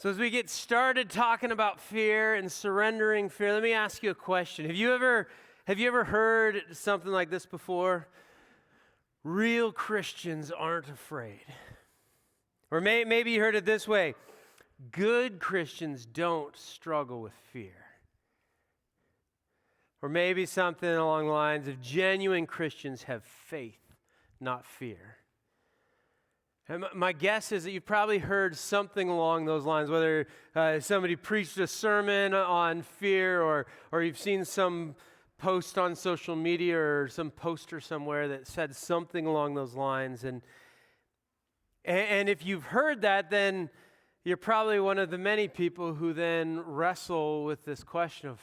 So as we get started talking about fear and surrendering fear, let me ask you a question. Have you ever heard something like this before? Real Christians aren't afraid. Or maybe you heard it this way. Good Christians don't struggle with fear. Or maybe something along the lines of genuine Christians have faith, not fear. And my guess is that you've probably heard something along those lines, whether somebody preached a sermon on fear or you've seen some post on social media or some poster somewhere that said something along those lines. And if you've heard that, then you're probably one of the many people who then wrestle with this question of,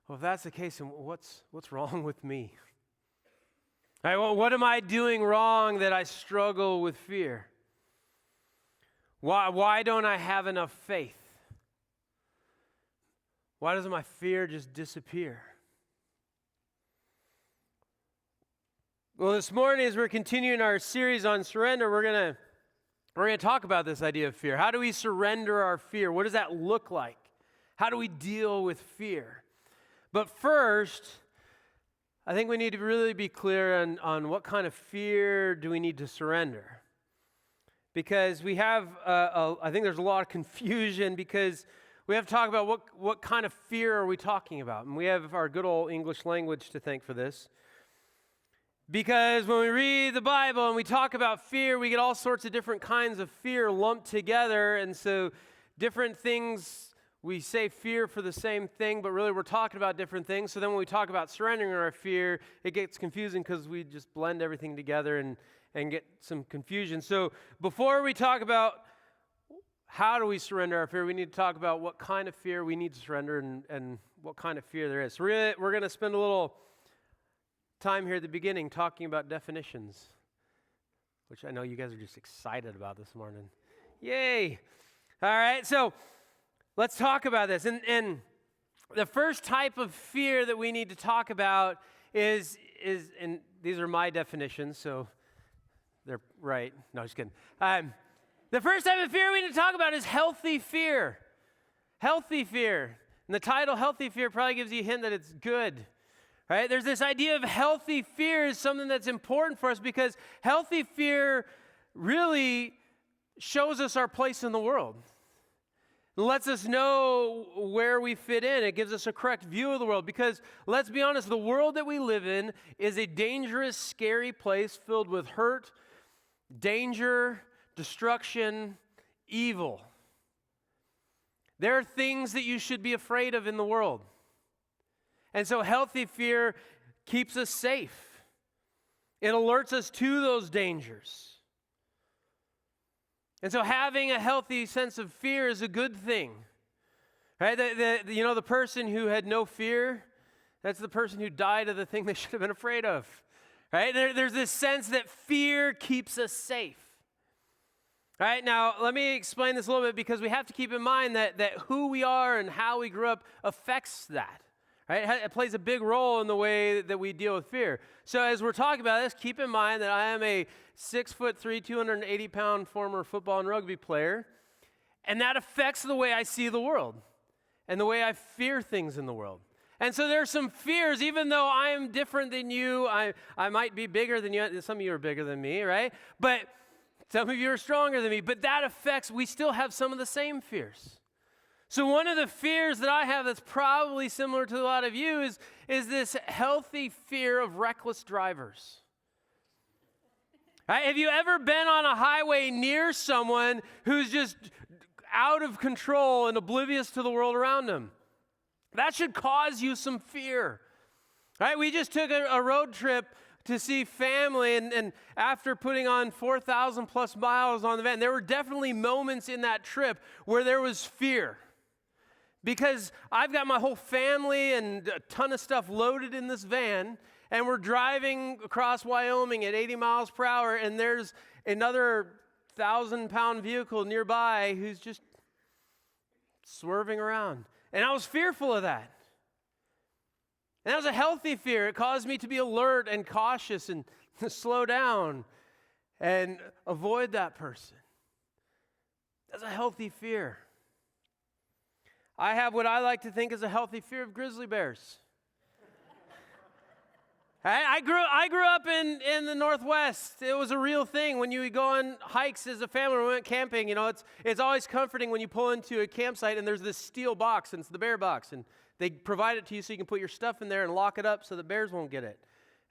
well, if that's the case, then what's wrong with me? All right, well, what am I doing wrong that I struggle with fear? Why don't I have enough faith? Why doesn't my fear just disappear? Well, this morning as we're continuing our series on surrender, we're going to talk about this idea of fear. How do we surrender our fear? What does that look like? How do we deal with fear? But first, I think we need to really be clear on what kind of fear do we need to surrender. Because we have, I think there's a lot of confusion because we have to talk about what kind of fear are we talking about. And we have our good old English language to thank for this. Because when we read the Bible and we talk about fear, we get all sorts of different kinds of fear lumped together. And so different things, we say fear for the same thing, but really we're talking about different things. So then when we talk about surrendering our fear, it gets confusing because we just blend everything together and get some confusion. So before we talk about how do we surrender our fear, we need to talk about what kind of fear we need to surrender and what kind of fear there is. So we're going to spend a little time here at the beginning talking about definitions, which I know you guys are just excited about this morning. Yay! All right, so let's talk about this. And the first type of fear that we need to talk about is and these are my definitions, so they're right. No, just kidding. The first type of fear we need to talk about is healthy fear. Healthy fear. And the title, Healthy Fear, probably gives you a hint that it's good. Right? There's this idea of healthy fear is something that's important for us because healthy fear really shows us our place in the world. It lets us know where we fit in. It gives us a correct view of the world because, let's be honest, the world that we live in is a dangerous, scary place filled with hurt, danger, destruction, evil. There are things that you should be afraid of in the world. And so healthy fear keeps us safe. It alerts us to those dangers. And so having a healthy sense of fear is a good thing. Right? The person who had no fear, that's the person who died of the thing they should have been afraid of. Right? There's this sense that fear keeps us safe. All right, now let me explain this a little bit because we have to keep in mind that who we are and how we grew up affects that. Right? It plays a big role in the way that we deal with fear. So as we're talking about this, keep in mind that I am a 6'3", 280-pound former football and rugby player, and that affects the way I see the world and the way I fear things in the world. And so there are some fears, even though I am different than you, I might be bigger than you. Some of you are bigger than me, right? But some of you are stronger than me. But that affects, we still have some of the same fears. So one of the fears that I have that's probably similar to a lot of you is this healthy fear of reckless drivers. Right? Have you ever been on a highway near someone who's just out of control and oblivious to the world around them? That should cause you some fear. Right? We just took a road trip to see family, and after putting on 4,000 plus miles on the van, there were definitely moments in that trip where there was fear. Because I've got my whole family and a ton of stuff loaded in this van, and we're driving across Wyoming at 80 miles per hour, and there's another 1,000-pound vehicle nearby who's just swerving around. And I was fearful of that. And that was a healthy fear. It caused me to be alert and cautious and to slow down and avoid that person. That's a healthy fear. I have what I like to think is a healthy fear of grizzly bears. I grew up in the Northwest. It was a real thing. When you would go on hikes as a family or went camping, it's always comforting when you pull into a campsite and there's this steel box, and it's the bear box. And they provide it to you so you can put your stuff in there and lock it up so the bears won't get it.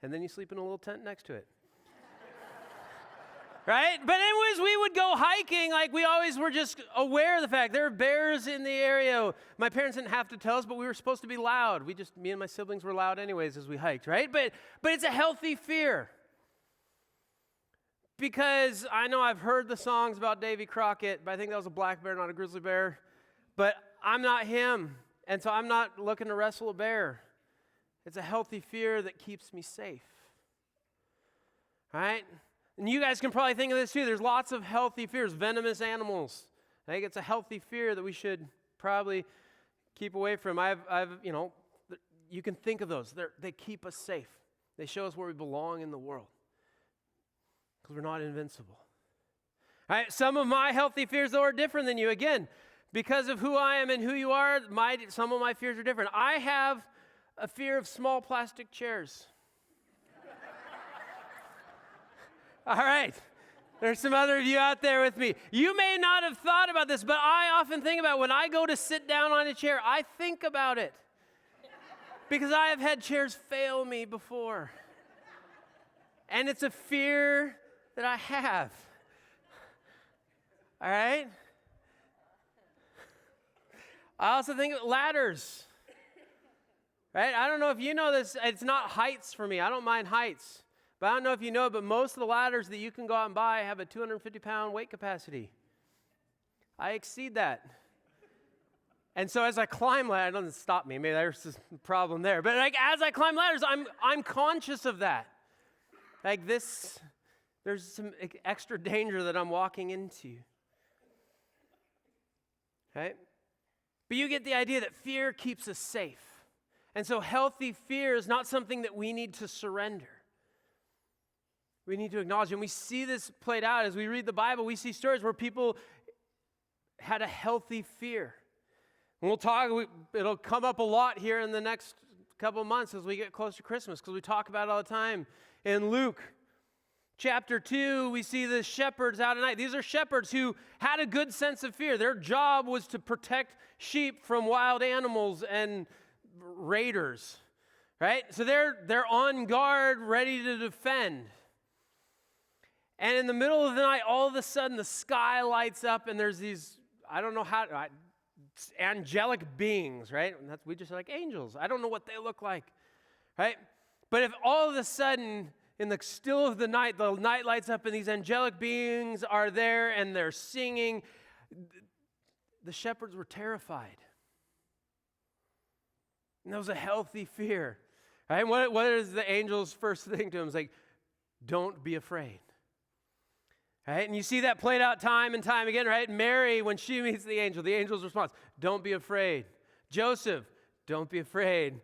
And then you sleep in a little tent next to it. Right? But anyways, we would go hiking, like we always were just aware of the fact there are bears in the area. My parents didn't have to tell us, but we were supposed to be loud. Me and my siblings were loud anyways as we hiked, right? But it's a healthy fear. Because I know I've heard the songs about Davy Crockett, but I think that was a black bear, not a grizzly bear. But I'm not him, and so I'm not looking to wrestle a bear. It's a healthy fear that keeps me safe. Right? And you guys can probably think of this too. There's lots of healthy fears. Venomous animals. I think it's a healthy fear that we should probably keep away from. You can think of those. They keep us safe. They show us where we belong in the world. Because we're not invincible. All right, some of my healthy fears, though, are different than you. Again, because of who I am and who you are, some of my fears are different. I have a fear of small plastic chairs. All right, there's some other of you out there with me. You may not have thought about this, but I often think about when I go to sit down on a chair, I think about it. Because I have had chairs fail me before. And it's a fear that I have. All right? I also think of ladders. Right? I don't know if you know this. It's not heights for me. I don't mind heights. But I don't know if you know, but most of the ladders that you can go out and buy have a 250-pound weight capacity. I exceed that. And so as I climb ladders, it doesn't stop me. Maybe there's a problem there. But as I climb ladders, I'm conscious of that. Like this, there's some extra danger that I'm walking into. Right? But you get the idea that fear keeps us safe. And so healthy fear is not something that we need to surrender. We need to acknowledge, and we see this played out as we read the Bible. We see stories where people had a healthy fear. And it'll come up a lot here in the next couple of months as we get close to Christmas, because we talk about it all the time. In Luke chapter 2, we see the shepherds out at night. These are shepherds who had a good sense of fear. Their job was to protect sheep from wild animals and raiders, right? So they're on guard, ready to defend. And in the middle of the night, all of a sudden, the sky lights up, and there's these, angelic beings, right? We just like angels. I don't know what they look like, right? But if all of a sudden, in the still of the night lights up, and these angelic beings are there, and they're singing, the shepherds were terrified. And that was a healthy fear, right? What is the angel's first thing to him? It's like, don't be afraid. Right? And you see that played out time and time again, right? Mary, when she meets the angel's response, don't be afraid. Joseph, don't be afraid.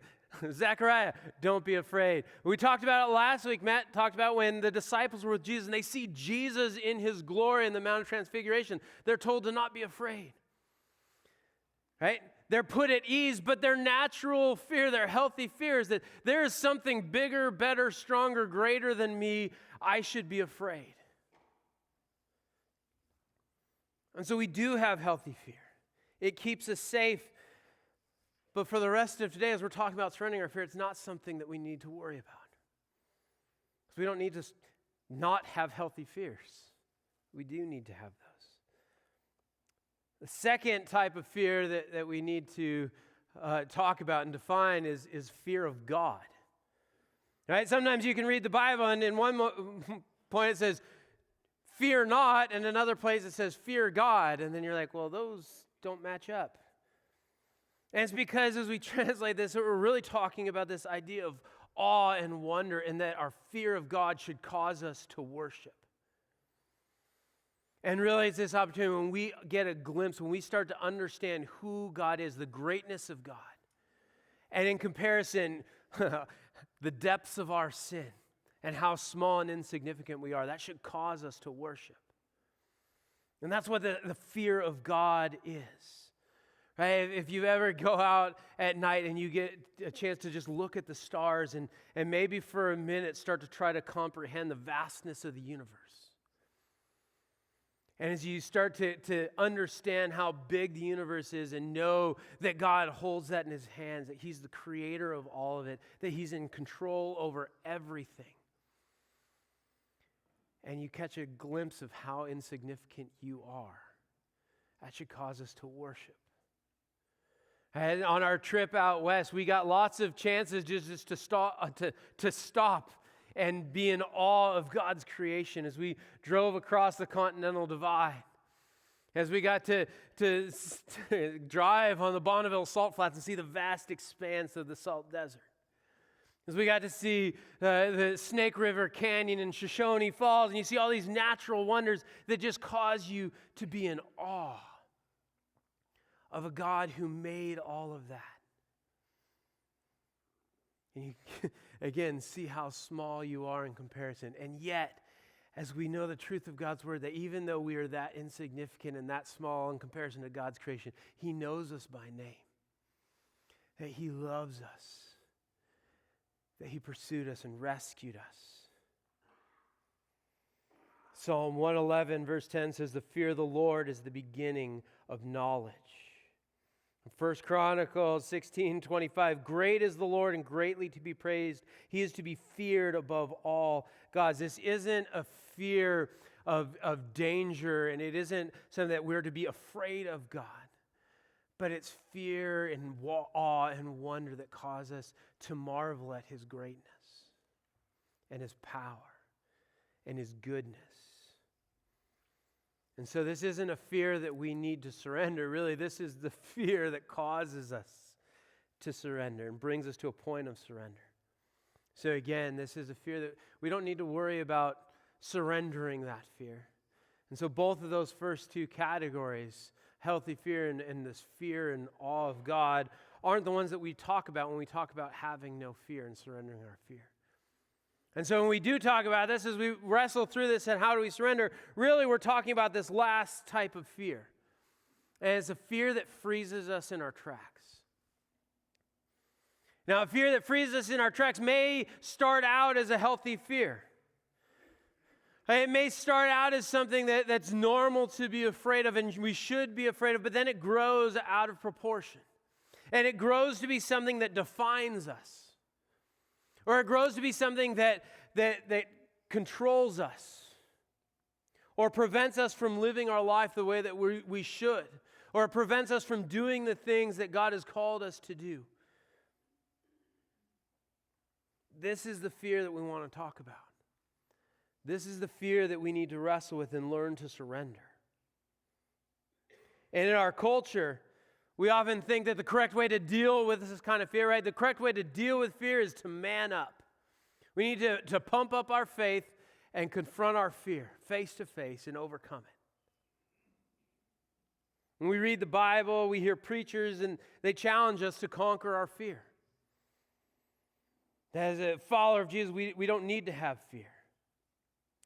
Zechariah, don't be afraid. We talked about it last week. Matt talked about when the disciples were with Jesus and they see Jesus in his glory in the Mount of Transfiguration. They're told to not be afraid. Right? They're put at ease, but their natural fear, their healthy fear is that there is something bigger, better, stronger, greater than me. I should be afraid. And so we do have healthy fear. It keeps us safe. But for the rest of today, as we're talking about surrendering our fear, it's not something that we need to worry about. Because we don't need to not have healthy fears. We do need to have those. The second type of fear that we need to talk about and define is fear of God. Right? Sometimes you can read the Bible, and in one point it says, fear not, and another place it says, fear God. And then you're like, well, those don't match up. And it's because as we translate this, we're really talking about this idea of awe and wonder, and that our fear of God should cause us to worship. And really it's this opportunity when we get a glimpse, when we start to understand who God is, the greatness of God, and in comparison, the depths of our sin, and how small and insignificant we are. That should cause us to worship. And that's what the fear of God is. Right? If you ever go out at night and you get a chance to just look at the stars and maybe for a minute start to try to comprehend the vastness of the universe. And as you start to understand how big the universe is and know that God holds that in his hands, that he's the creator of all of it, that he's in control over everything. And you catch a glimpse of how insignificant you are. That should cause us to worship. And on our trip out west, we got lots of chances just to stop and be in awe of God's creation as we drove across the Continental Divide. As we got to drive on the Bonneville Salt Flats and see the vast expanse of the Salt Desert. As we got to see the Snake River Canyon and Shoshone Falls, and you see all these natural wonders that just cause you to be in awe of a God who made all of that. And you, again, see how small you are in comparison. And yet, as we know the truth of God's word, that even though we are that insignificant and that small in comparison to God's creation, he knows us by name. That he loves us. That he pursued us and rescued us. Psalm 111 verse 10 says, "The fear of the Lord is the beginning of knowledge." 1 Chronicles 16:25, "Great is the Lord and greatly to be praised. He is to be feared above all gods." This isn't a fear of danger, and it isn't something that we're to be afraid of God. But it's fear and awe and wonder that cause us to marvel at his greatness and his power and his goodness. And so this isn't a fear that we need to surrender. Really, this is the fear that causes us to surrender and brings us to a point of surrender. So again, this is a fear that we don't need to worry about surrendering that fear. And so both of those first two categories, healthy fear and this fear and awe of God, aren't the ones that we talk about when we talk about having no fear and surrendering our fear. And so when we do talk about this, as we wrestle through this and how do we surrender, really we're talking about this last type of fear. And it's a fear that freezes us in our tracks. Now, a fear that freezes us in our tracks may start out as a healthy fear. It may start out as something that's normal to be afraid of and we should be afraid of, but then it grows out of proportion. And it grows to be something that defines us. Or it grows to be something that controls us. Or prevents us from living our life the way that we should. Or it prevents us from doing the things that God has called us to do. This is the fear that we want to talk about. This is the fear that we need to wrestle with and learn to surrender. And in our culture, we often think that the correct way to deal with this kind of fear, right? The correct way to deal with fear is to man up. We need to pump up our faith and confront our fear face to face and overcome it. When we read the Bible, we hear preachers and they challenge us to conquer our fear. As a follower of Jesus, we don't need to have fear.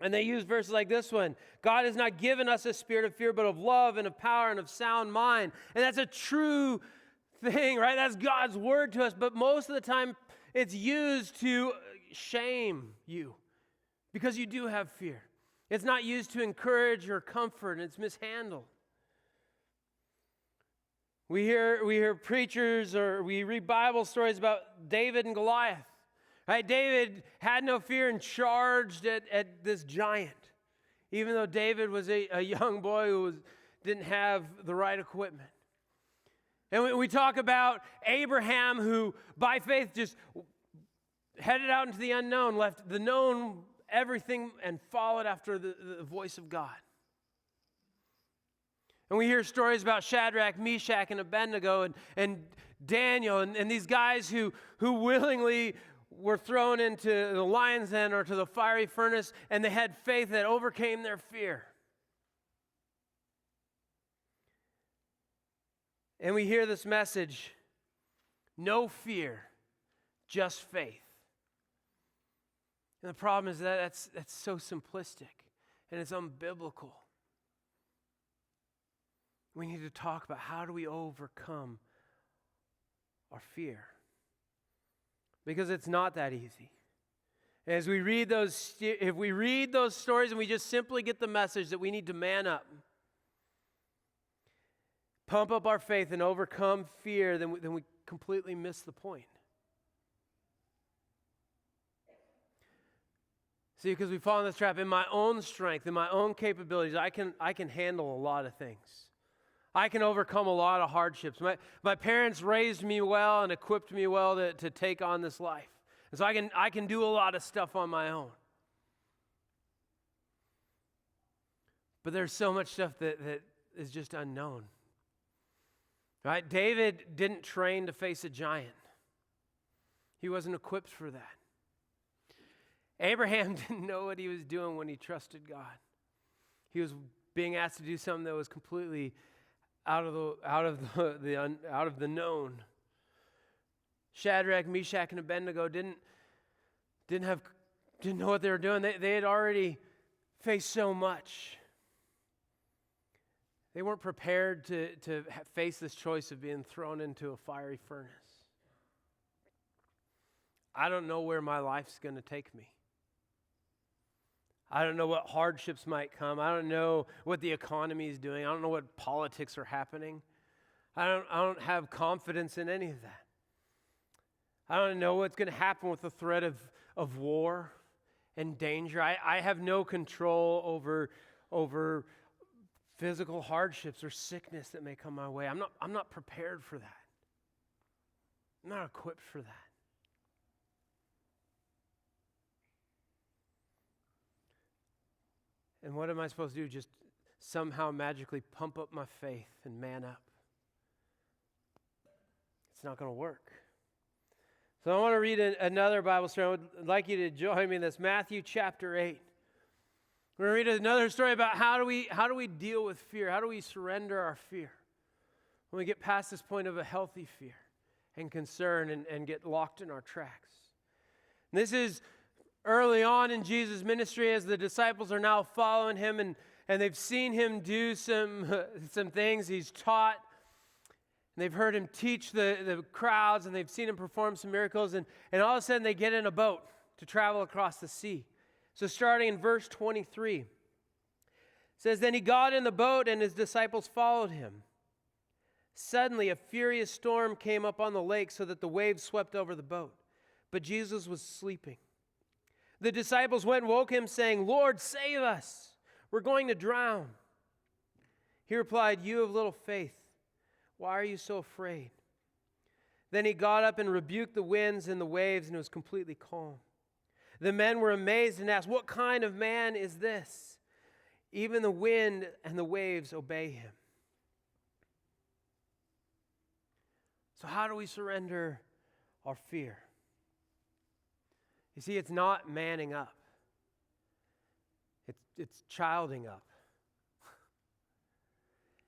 And they use verses like this one. God has not given us a spirit of fear, but of love and of power and of sound mind. And that's a true thing, right? That's God's word to us. But most of the time, it's used to shame you because you do have fear. It's not used to encourage or comfort, and it's mishandled. We hear preachers or we read Bible stories about David and Goliath. Right? David had no fear and charged at this giant, even though David was a young boy who didn't have the right equipment. And we talk about Abraham, who by faith just headed out into the unknown, left the known everything and followed after the voice of God. And we hear stories about Shadrach, Meshach, and Abednego and Daniel and these guys who willingly were thrown into the lion's den or to the fiery furnace, and they had faith that overcame their fear. And we hear this message, no fear, just faith. And the problem is that that's so simplistic, and it's unbiblical. We need to talk about how do we overcome our fear. Because it's not that easy. As we read those, if we read those stories and we just simply get the message that we need to man up, pump up our faith and overcome fear, then we completely miss the point. See, because we fall in this trap, in my own strength, in my own capabilities, I can handle a lot of things. I can overcome a lot of hardships. My parents raised me well and equipped me well to take on this life. And so I can do a lot of stuff on my own. But there's so much stuff that is just unknown. Right? David didn't train to face a giant. He wasn't equipped for that. Abraham didn't know what he was doing when he trusted God. He was being asked to do something that was completely out of the known. Shadrach, Meshach, and Abednego didn't know what they were doing. They had already faced so much. They weren't prepared to face this choice of being thrown into a fiery furnace. I don't know where my life's going to take me. I don't know what hardships might come. I don't know what the economy is doing. I don't know what politics are happening. I don't have confidence in any of that. I don't know what's going to happen with the threat of war and danger. I have no control over physical hardships or sickness that may come my way. I'm not prepared for that. I'm not equipped for that. And what am I supposed to do? Just somehow magically pump up my faith and man up? It's not going to work. So I want to read another Bible story. I would like you to join me in this. Matthew chapter 8. We're going to read another story about how do we deal with fear? How do we surrender our fear? When we get past this point of a healthy fear and concern and get locked in our tracks. And this is early on in Jesus' ministry as the disciples are now following him and they've seen him do some things. He's taught. And they've heard him teach the crowds and they've seen him perform some miracles. And all of a sudden they get in a boat to travel across the sea. So starting in verse 23, it says, "Then he got in the boat and his disciples followed him. Suddenly a furious storm came up on the lake so that the waves swept over the boat. But Jesus was sleeping. The disciples went and woke him, saying, 'Lord, save us. We're going to drown.' He replied, 'You of little faith, why are you so afraid?' Then he got up and rebuked the winds and the waves, and it was completely calm. The men were amazed and asked, 'What kind of man is this? Even the wind and the waves obey him.'" So how do we surrender our fear? You see, it's not manning up. It's childing up.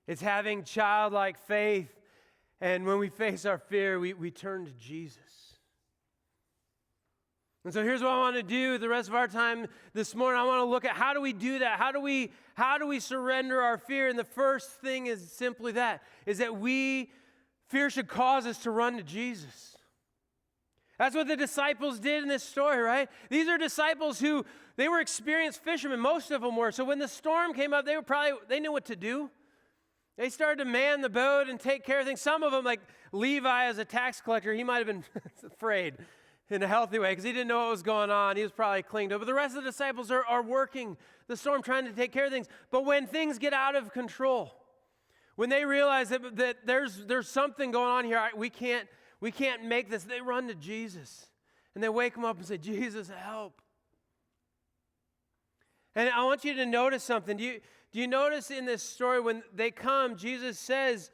It's having childlike faith. And when we face our fear, we turn to Jesus. And so here's what I want to do the rest of our time this morning. I want to look at how do we do that? How do we surrender our fear? And the first thing is simply that, is that fear should cause us to run to Jesus. That's what the disciples did in this story, right? These are disciples who, they were experienced fishermen. Most of them were. So when the storm came up, they knew what to do. They started to man the boat and take care of things. Some of them, like Levi as a tax collector, he might have been afraid in a healthy way because he didn't know what was going on. He was probably clinging to it. But the rest of the disciples are working the storm, trying to take care of things. But when things get out of control, when they realize that there's something going on here, we can't make this, they run to Jesus. And they wake him up and say, "Jesus, help." And I want you to notice something. Do you notice in this story when they come, Jesus says,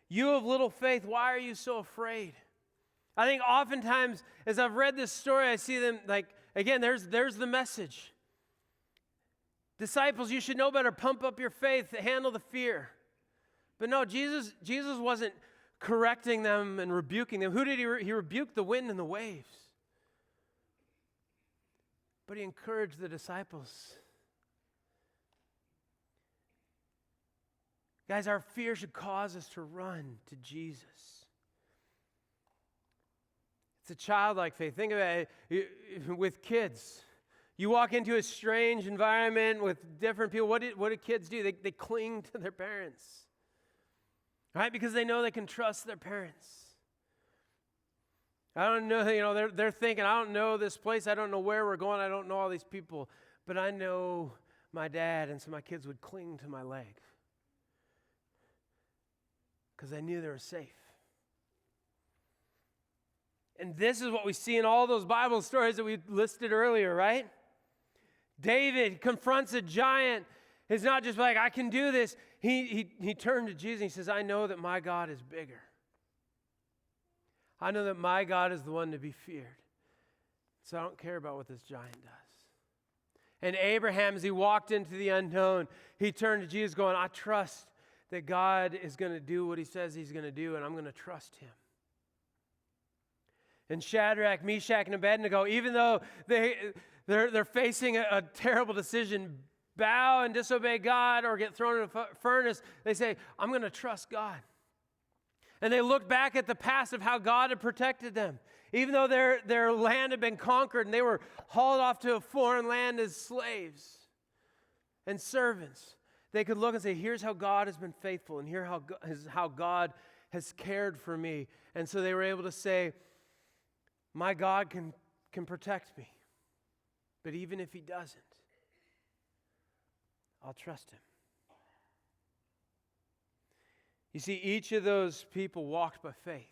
"You of little faith, why are you so afraid?" I think oftentimes as I've read this story, I see them like, again, there's the message. Disciples, you should know better. Pump up your faith, handle the fear. But no, Jesus wasn't correcting them and rebuking them. Who did he rebuked the wind and the waves. But he encouraged the disciples. Guys, our fear should cause us to run to Jesus. It's a childlike faith. Think about it with kids. You walk into a strange environment with different people. What do kids do? They cling to their parents, right? Because they know they can trust their parents. I don't know, they're thinking, I don't know this place. I don't know where we're going. I don't know all these people. But I know my dad, and so my kids would cling to my leg because they knew they were safe. And this is what we see in all those Bible stories that we listed earlier, right? David confronts a giant. It's not just like, I can do this. He turned to Jesus and he says, I know that my God is bigger. I know that my God is the one to be feared. So I don't care about what this giant does. And Abraham, as he walked into the unknown, he turned to Jesus going, I trust that God is going to do what he says he's going to do, and I'm going to trust him. And Shadrach, Meshach, and Abednego, even though they're facing a terrible decision, bow and disobey God or get thrown in a furnace, they say, I'm going to trust God. And they look back at the past of how God had protected them. Even though their land had been conquered and they were hauled off to a foreign land as slaves and servants, they could look and say, here's how God has been faithful, and here's how God has cared for me. And so they were able to say, my God can protect me. But even if he doesn't, I'll trust him. You see, each of those people walked by faith.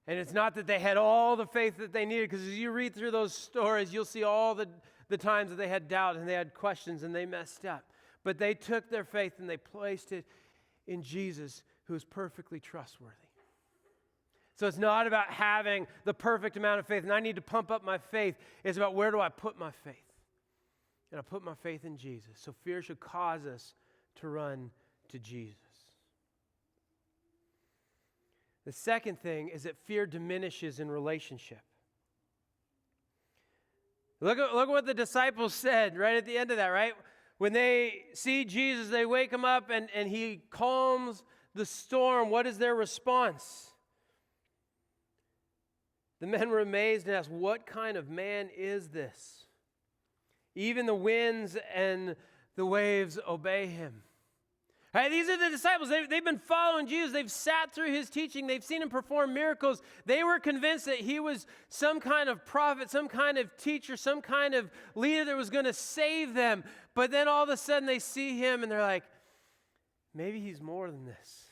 And it's not that they had all the faith that they needed, because as you read through those stories, you'll see all the times that they had doubt and they had questions and they messed up. But they took their faith and they placed it in Jesus, who is perfectly trustworthy. So it's not about having the perfect amount of faith, and I need to pump up my faith. It's about, where do I put my faith? And I put my faith in Jesus. So fear should cause us to run to Jesus. The second thing is that fear diminishes in relationship. Look at what the disciples said right at the end of that, right? When they see Jesus, they wake him up and he calms the storm. What is their response? The men were amazed and asked, what kind of man is this? Even the winds and the waves obey him. Right, these are the disciples. They've been following Jesus. They've sat through his teaching. They've seen him perform miracles. They were convinced that he was some kind of prophet, some kind of teacher, some kind of leader that was going to save them. But then all of a sudden they see him and they're like, maybe he's more than this.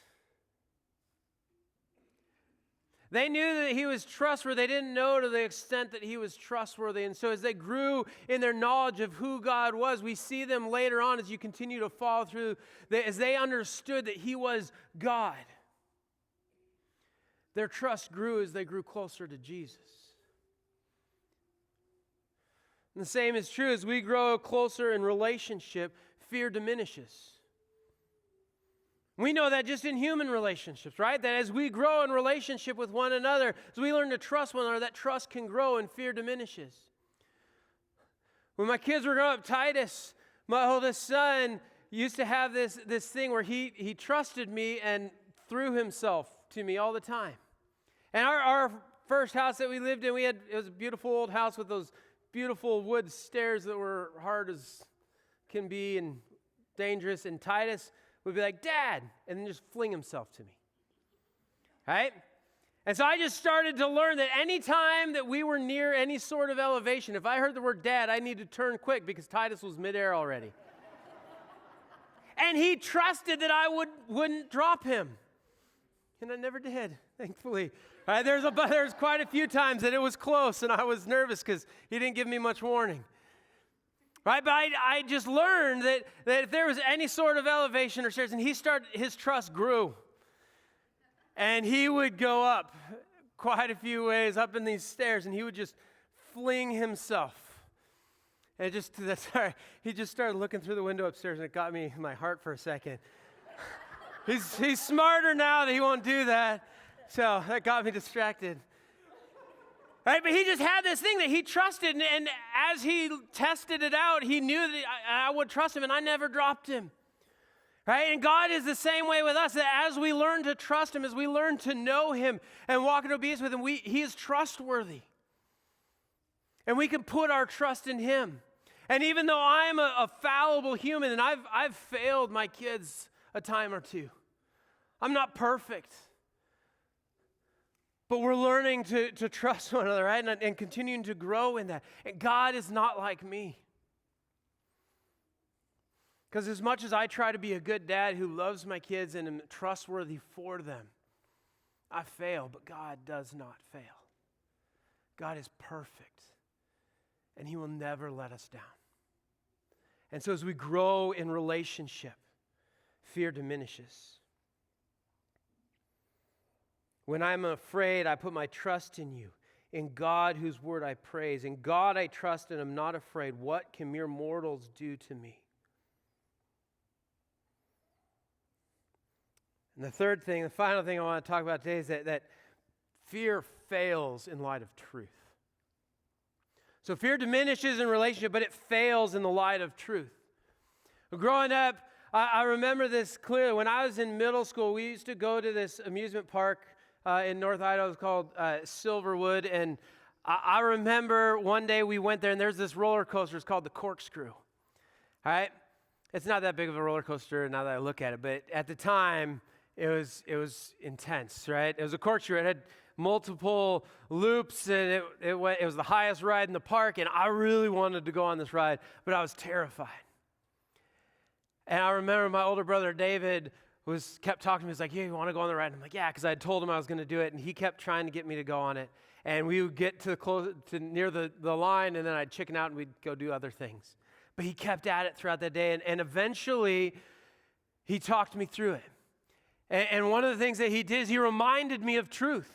They knew that he was trustworthy. They didn't know to the extent that he was trustworthy. And so as they grew in their knowledge of who God was, we see them later on as you continue to follow through, as they understood that he was God. Their trust grew as they grew closer to Jesus. And the same is true as we grow closer in relationship, fear diminishes. We know that just in human relationships, right? That as we grow in relationship with one another, as we learn to trust one another, that trust can grow and fear diminishes. When my kids were growing up, Titus, my oldest son, used to have this thing where he trusted me and threw himself to me all the time. And our first house that we lived in, it was a beautiful old house with those beautiful wood stairs that were hard as can be and dangerous. And Titus would be like, Dad, and then just fling himself to me, right? And so I just started to learn that any time that we were near any sort of elevation, if I heard the word Dad, I needed to turn quick because Titus was midair already. And he trusted that I wouldn't drop him. And I never did, thankfully. Right, there's quite a few times that it was close and I was nervous because he didn't give me much warning. Right, but I just learned that if there was any sort of elevation or stairs, and his trust grew. And he would go up quite a few ways up in these stairs, and he would just fling himself. And he just started looking through the window upstairs, and it got me in my heart for a second. He's smarter now that he won't do that, so that got me distracted. Right, but he just had this thing that he trusted, and as he tested it out, he knew that I would trust him, and I never dropped him. Right? And God is the same way with us, that as we learn to trust him, as we learn to know him and walk in obedience with him, he is trustworthy. And we can put our trust in him. And even though I'm a fallible human, and I've failed my kids a time or two, I'm not perfect. But we're learning to trust one another, right? And continuing to grow in that. And God is not like me. Because as much as I try to be a good dad who loves my kids and am trustworthy for them, I fail, but God does not fail. God is perfect, and he will never let us down. And so as we grow in relationship, fear diminishes. When I'm afraid, I put my trust in you, in God whose word I praise. In God I trust and am not afraid. What can mere mortals do to me? And the third thing, the final thing I want to talk about today is that fear fails in light of truth. So fear diminishes in relationship, but it fails in the light of truth. Growing up, I remember this clearly. When I was in middle school, we used to go to this amusement park in North Idaho. It was called Silverwood. And I remember one day we went there, and there's this roller coaster. It's called the Corkscrew. All right? It's not that big of a roller coaster now that I look at it, but at the time, it was intense, right? It was a corkscrew. It had multiple loops, and it was the highest ride in the park, and I really wanted to go on this ride, but I was terrified. And I remember my older brother, David, kept talking to me. He's like, "Yeah, you want to go on the ride?" And I'm like, "Yeah," because I had told him I was going to do it, and he kept trying to get me to go on it. And we would get to near the line, and then I'd chicken out, and we'd go do other things. But he kept at it throughout that day, and eventually, he talked me through it. And one of the things that he did is he reminded me of truth.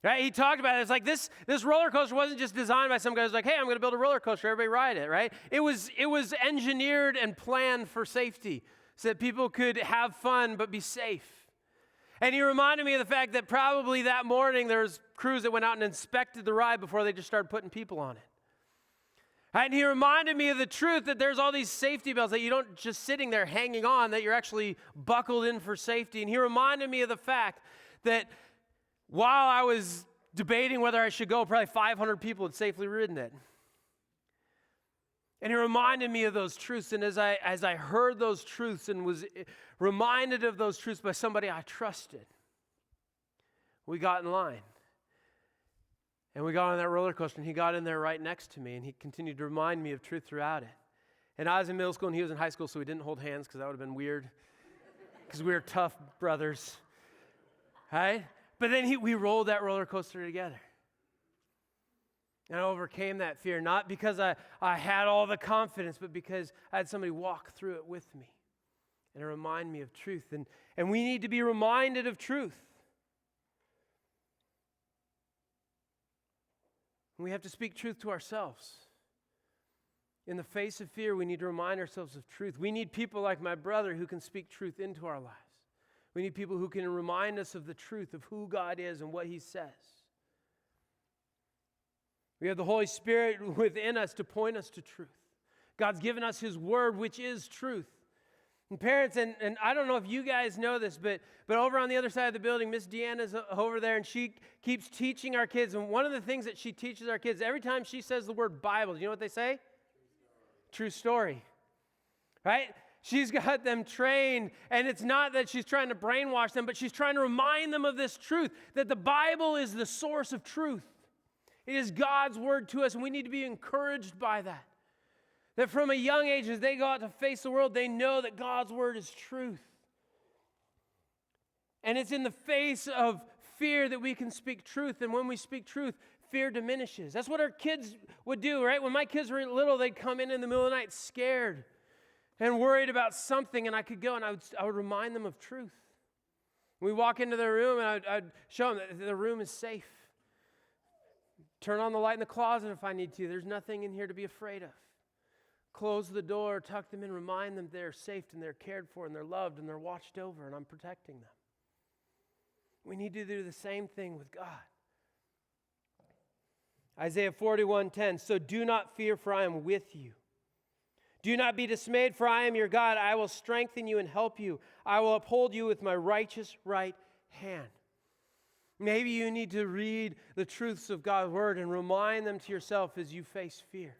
Right? He talked about it. It's like this roller coaster wasn't just designed by some guy who's like, "Hey, I'm going to build a roller coaster. Everybody ride it," right? It was engineered and planned for safety so that people could have fun but be safe. And he reminded me of the fact that probably that morning there was crews that went out and inspected the ride before they just started putting people on it. And he reminded me of the truth that there's all these safety belts that you don't just sitting there hanging on, that you're actually buckled in for safety. And he reminded me of the fact that while I was debating whether I should go, probably 500 people had safely ridden it. And he reminded me of those truths. And as I heard those truths and was reminded of those truths by somebody I trusted, we got in line. And we got on that roller coaster, and he got in there right next to me, and he continued to remind me of truth throughout it. And I was in middle school, and he was in high school, so we didn't hold hands because that would have been weird, because we were tough brothers, right? But then we rolled that roller coaster together. And I overcame that fear, not because I had all the confidence, but because I had somebody walk through it with me and remind me of truth. And we need to be reminded of truth. We have to speak truth to ourselves. In the face of fear, we need to remind ourselves of truth. We need people like my brother who can speak truth into our lives. We need people who can remind us of the truth of who God is and what he says. We have the Holy Spirit within us to point us to truth. God's given us his word, which is truth. And parents, and I don't know if you guys know this, but over on the other side of the building, Miss Deanna's over there, and she keeps teaching our kids. And one of the things that she teaches our kids, every time she says the word Bible, do you know what they say? True story. Right? She's got them trained, and it's not that she's trying to brainwash them, but she's trying to remind them of this truth, that the Bible is the source of truth. It is God's word to us, and we need to be encouraged by that. That from a young age, as they go out to face the world, they know that God's word is truth. And it's in the face of fear that we can speak truth. And when we speak truth, fear diminishes. That's what our kids would do, right? When my kids were little, they'd come in the middle of the night scared and worried about something, and I could go and I would remind them of truth. We walk into their room, and I'd show them that the room is safe. Turn on the light in the closet if I need to. There's nothing in here to be afraid of. Close the door, tuck them in, remind them they're safe and they're cared for and they're loved and they're watched over and I'm protecting them. We need to do the same thing with God. Isaiah 41:10, so do not fear, for I am with you. Do not be dismayed, for I am your God. I will strengthen you and help you. I will uphold you with my righteous right hand. Maybe you need to read the truths of God's word and remind them to yourself as you face fear.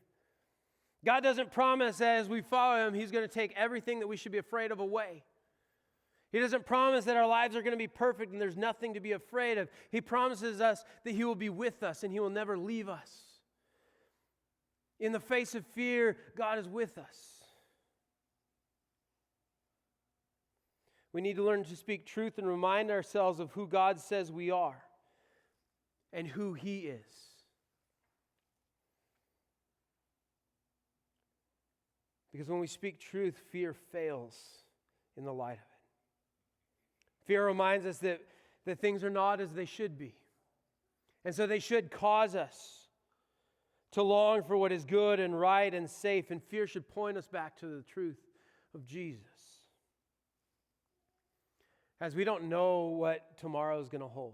God doesn't promise that as we follow him, he's going to take everything that we should be afraid of away. He doesn't promise that our lives are going to be perfect and there's nothing to be afraid of. He promises us that he will be with us and he will never leave us. In the face of fear, God is with us. We need to learn to speak truth and remind ourselves of who God says we are and who he is. Because when we speak truth, fear fails in the light of it. Fear reminds us that things are not as they should be. And so they should cause us to long for what is good and right and safe. And fear should point us back to the truth of Jesus. As we don't know what tomorrow is going to hold.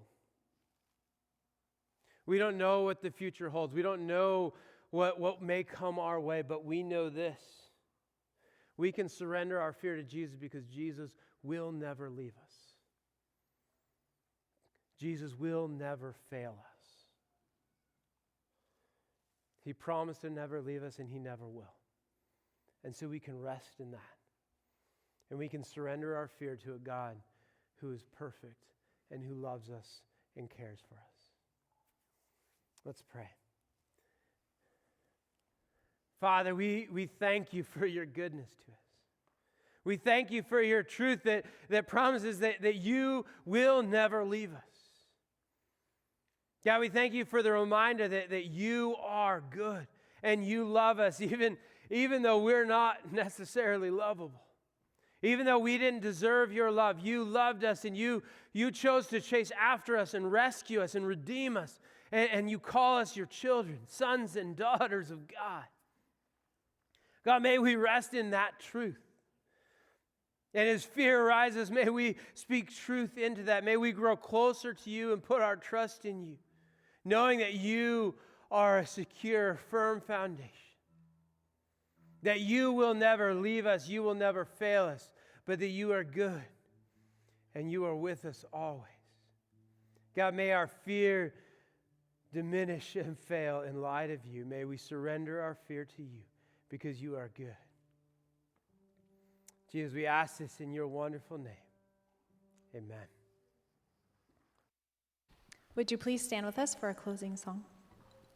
We don't know what the future holds. We don't know what may come our way, but we know this. We can surrender our fear to Jesus because Jesus will never leave us. Jesus will never fail us. He promised to never leave us, and he never will. And so we can rest in that. And we can surrender our fear to a God who is perfect and who loves us and cares for us. Let's pray. Father, we thank you for your goodness to us. We thank you for your truth that promises that you will never leave us. God, we thank you for the reminder that you are good and you love us even though we're not necessarily lovable. Even though we didn't deserve your love, you loved us and you chose to chase after us and rescue us and redeem us. And you call us your children, sons and daughters of God. God, may we rest in that truth. And as fear arises, may we speak truth into that. May we grow closer to you and put our trust in you, knowing that you are a secure, firm foundation. That you will never leave us, you will never fail us, but that you are good and you are with us always. God, may our fear diminish and fail in light of you. May we surrender our fear to you because you are good. Jesus, we ask this in your wonderful name. Amen. Would you please stand with us for a closing song?